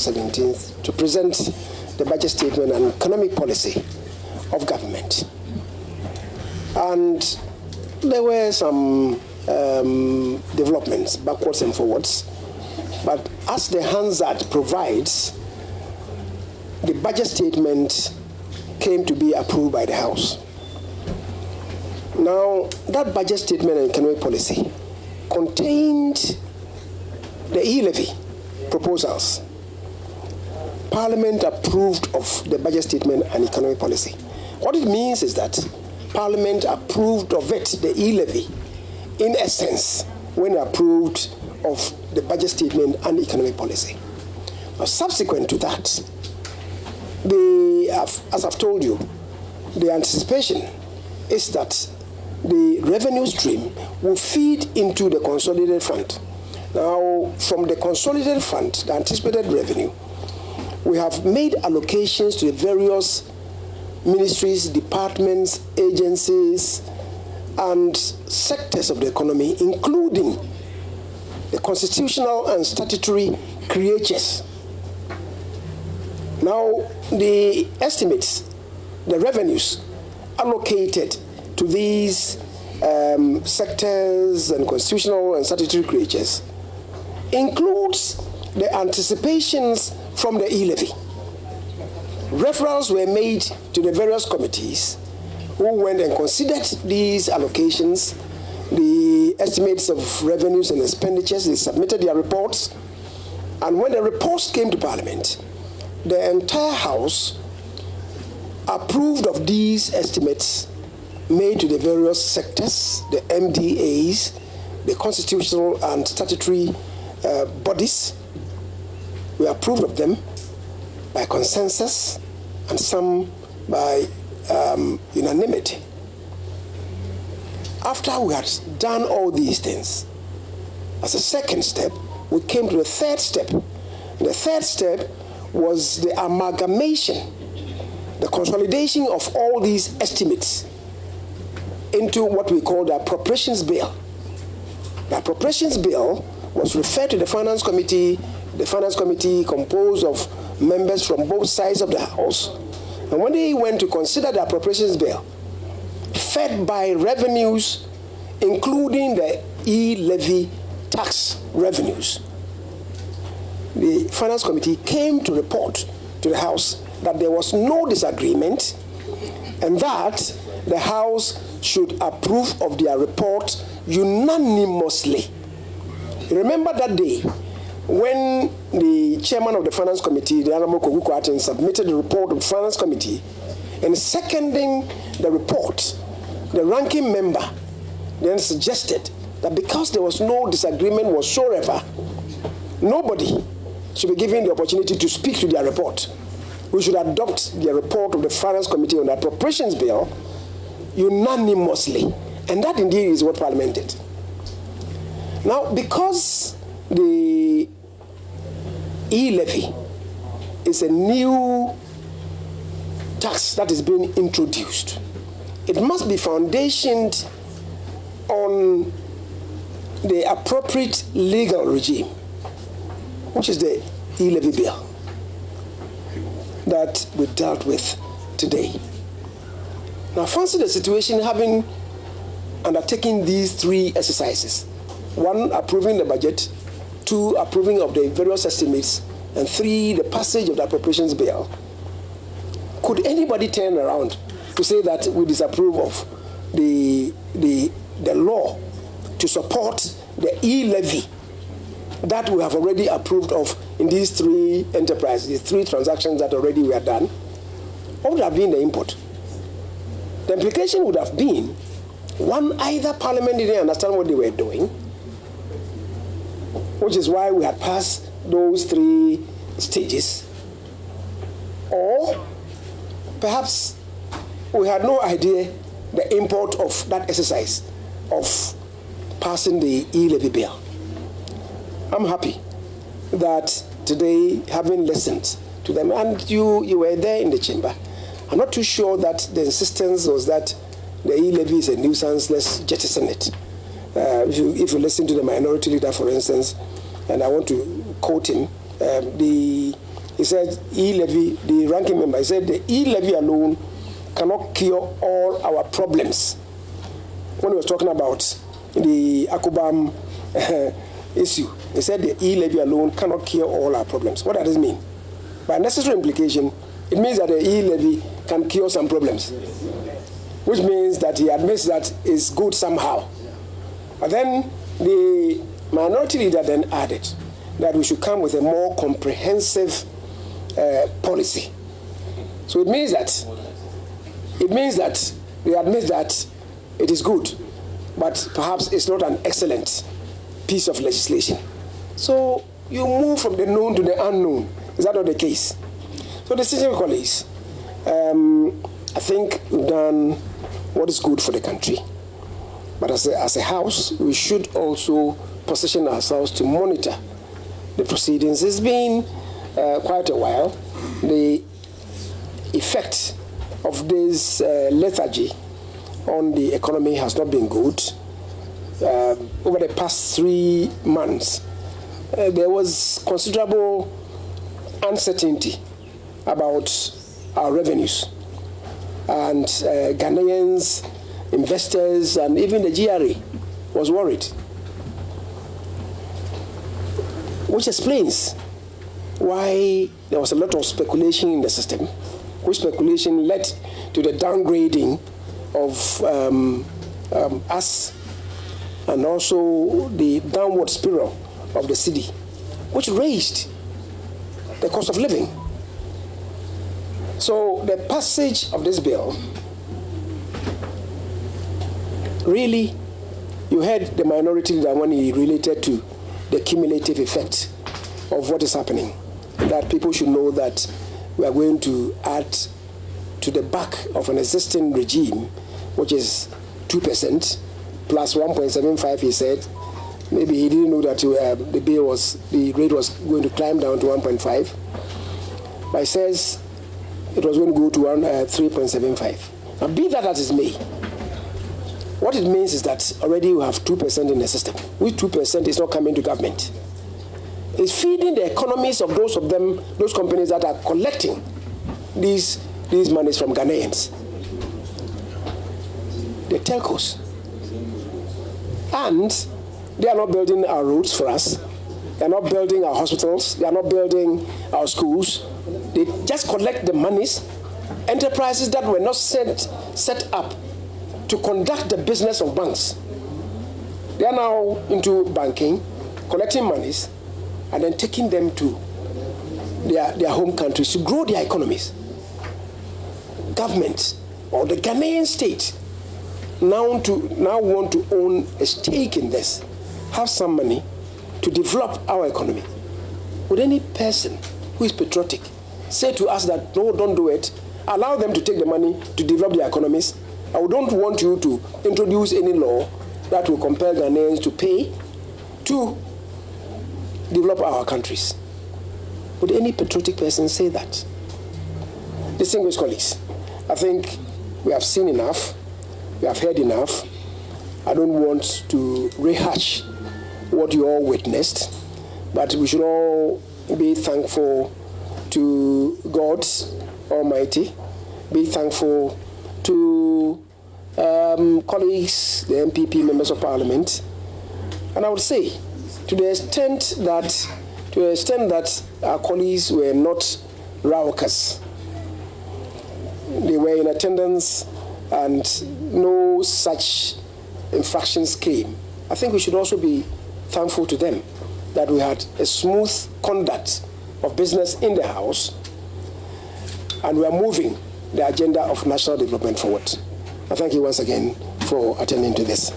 17th to present the budget statement and economic policy of government. And there were some developments backwards and forwards, but as the Hansard provides, the budget statement came to be approved by the House. Now, that budget statement and economic policy contained the e-levy proposals. Parliament approved of the budget statement and economic policy. What it means is that Parliament approved of it, the e-levy, in essence, when approved of the budget statement and economic policy. Now, subsequent to that, as I've told you, the anticipation is that the revenue stream will feed into the consolidated fund. Now, from the consolidated fund, the anticipated revenue, we have made allocations to the various ministries, departments, agencies, and sectors of the economy, including the constitutional and statutory creatures. Now, the estimates, the revenues allocated to these sectors and constitutional and statutory creatures includes the anticipations from the e-levy. Referrals were made to the various committees who went and considered these allocations, the estimates of revenues and expenditures. They submitted their reports, and when the reports came to Parliament, the entire House approved of these estimates made to the various sectors, the MDAs, the constitutional and statutory bodies. We approved of them by consensus and some by unanimity. After we had done all these things, as a second step, we came to the third step. The third step was the amalgamation, the consolidation of all these estimates into what we call the appropriations bill. The appropriations bill was referred to the Finance Committee. The Finance Committee composed of members from both sides of the House. And when they went to consider the appropriations bill, fed by revenues, including the e-levy tax revenues, the Finance Committee came to report to the House that there was no disagreement and that the House should approve of their report unanimously. Remember that day when the chairman of the Finance Committee, the Honorable Kogu Kwarteng, submitted the report of the Finance Committee, and seconding the report, the ranking member then suggested that because there was no disagreement whatsoever, nobody should be given the opportunity to speak to their report. We should adopt the report of the Finance Committee on the Appropriations Bill unanimously. And that indeed is what Parliament did. Now, because the e-levy is a new tax that is being introduced, it must be foundationed on the appropriate legal regime, which is the e-levy bill that we dealt with today. Now, fancy the situation having undertaken these three exercises. 1, approving the budget. 2, approving of the various estimates. And 3, the passage of the appropriations bill. Could anybody turn around to say that we disapprove of the law to support the e-levy that we have already approved of in these 3 enterprises, these 3 transactions that already were done? What would have been the input? The implication would have been, 1, either Parliament didn't understand what they were doing, which is why we had passed those 3 stages, or perhaps we had no idea the import of that exercise of passing the e-levy bill. I'm happy that today, having listened to them, and you were there in the chamber, I'm not too sure that the insistence was that the e-levy is a nuisance, let's jettison it. If you listen to the minority leader, for instance, and I want to quote him, the He said e-levy, the ranking member, he said the e-levy alone cannot cure all our problems. When he was talking about the Akubam issue, he said the e-levy alone cannot cure all our problems. What does this mean? By necessary implication, it means that the e-levy can cure some problems, which means that he admits that it's good somehow. But then the minority leader then added that we should come with a more comprehensive policy. So it means that they admit that it is good, but perhaps it's not an excellent piece of legislation. So you move from the known to the unknown. Is that not the case? So distinguished colleagues, I think we've done what is good for the country. But as a House, we should also position ourselves to monitor the proceedings. It's been quite a while. The effect of this lethargy on the economy has not been good. Over the past 3 months, there was considerable uncertainty about our revenues. And Ghanaians, investors, and even the GRA was worried. Which explains why there was a lot of speculation in the system, which speculation led to the downgrading of us, and also the downward spiral of the cedi, which raised the cost of living. So the passage of this bill, really, you heard the minority leader when he related to the cumulative effect of what is happening, that people should know that we are going to add to the back of an existing regime, which is 2% plus 1.75, he said. Maybe he didn't know that the rate was going to climb down to 1.5. But he says it was going to go to 3.75. Now, be that as it may, what it means is that already we have 2% in the system, which 2% is not coming to government. It's feeding the economies of those companies that are collecting these monies from Ghanaians, the telcos. And they are not building our roads for us. They are not building our hospitals. They are not building our schools. They just collect the monies. Enterprises that were not set up to conduct the business of banks, they are now into banking, collecting monies, and then taking them to their home countries to grow their economies. Government or the Ghanaian state now want to own a stake in this, have some money to develop our economy. Would any person who is patriotic say to us that, no, don't do it, allow them to take the money to develop their economies? I don't want you to introduce any law that will compel Ghanaians to pay to develop our countries. Would any patriotic person say that? Distinguished colleagues, I think we have seen enough. We have heard enough. I don't want to rehash what you all witnessed, but we should all be thankful to God Almighty, be thankful to colleagues, the MPP members of Parliament, and I would say, to the extent that our colleagues were not raucous, they were in attendance, and no such infractions came. I think we should also be thankful to them that we had a smooth conduct of business in the House, and we are moving the agenda of national development forward. I thank you once again for attending to this.